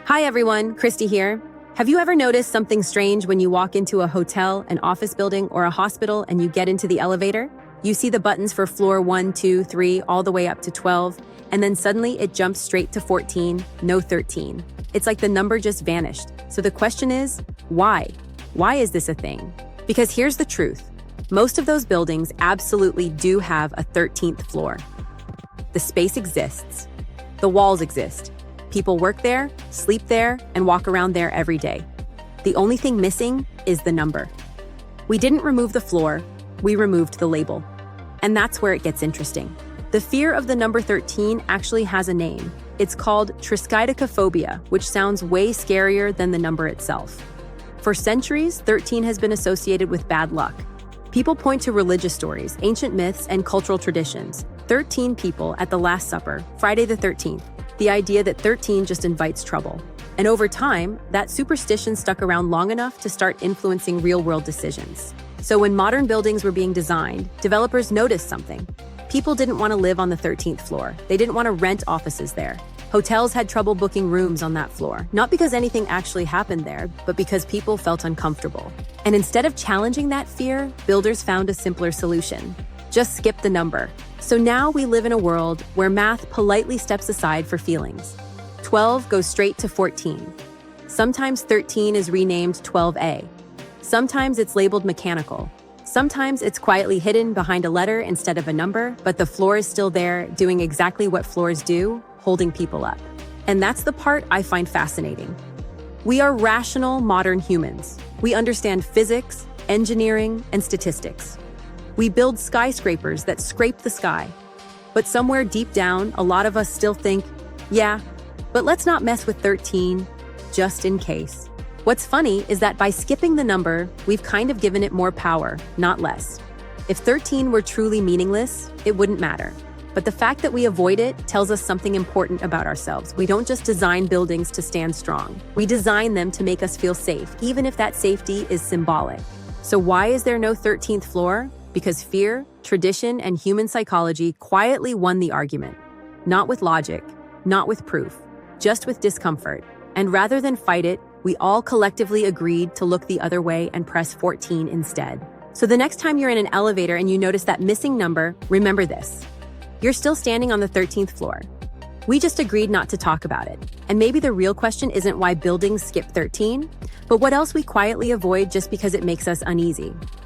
Hi everyone, Christy here. Have you ever noticed something strange when you walk into a hotel, an office building, or a hospital and you get into the elevator? You see the buttons for floor 1, 2, 3, all the way up to 12, and then suddenly it jumps straight to 14, no 13. It's like the number just vanished. So the question is, why? Why is this a thing? Because here's the truth. Most of those buildings absolutely do have a 13th floor. The space exists. The walls exist. People work there, sleep there, and walk around there every day. The only thing missing is the number. We didn't remove the floor, we removed the label. And that's where it gets interesting. The fear of the number 13 actually has a name. It's called triskaidekaphobia, which sounds way scarier than the number itself. For centuries, 13 has been associated with bad luck. People point to religious stories, ancient myths, and cultural traditions. 13 people at the Last Supper, Friday the 13th. The idea that 13 just invites trouble. And over time, that superstition stuck around long enough to start influencing real-world decisions. So when modern buildings were being designed, developers noticed something. People didn't want to live on the 13th floor. They didn't want to rent offices there. Hotels had trouble booking rooms on that floor, not because anything actually happened there, but because people felt uncomfortable. And instead of challenging that fear, builders found a simpler solution. Just skip the number. So now we live in a world where math politely steps aside for feelings. 12 goes straight to 14. Sometimes 13 is renamed 12A. Sometimes it's labeled mechanical. Sometimes it's quietly hidden behind a letter instead of a number, but the floor is still there, doing exactly what floors do, holding people up. And that's the part I find fascinating. We are rational, modern humans. We understand physics, engineering, and statistics. We build skyscrapers that scrape the sky. But somewhere deep down, a lot of us still think, yeah, but let's not mess with 13, just in case. What's funny is that by skipping the number, we've kind of given it more power, not less. If 13 were truly meaningless, it wouldn't matter. But the fact that we avoid it tells us something important about ourselves. We don't just design buildings to stand strong. We design them to make us feel safe, even if that safety is symbolic. So why is there no 13th floor? Because fear, tradition, and human psychology quietly won the argument. Not with logic, not with proof, just with discomfort. And rather than fight it, we all collectively agreed to look the other way and press 14 instead. So the next time you're in an elevator and you notice that missing number, remember this. You're still standing on the 13th floor. We just agreed not to talk about it. And maybe the real question isn't why buildings skip 13, but what else we quietly avoid just because it makes us uneasy.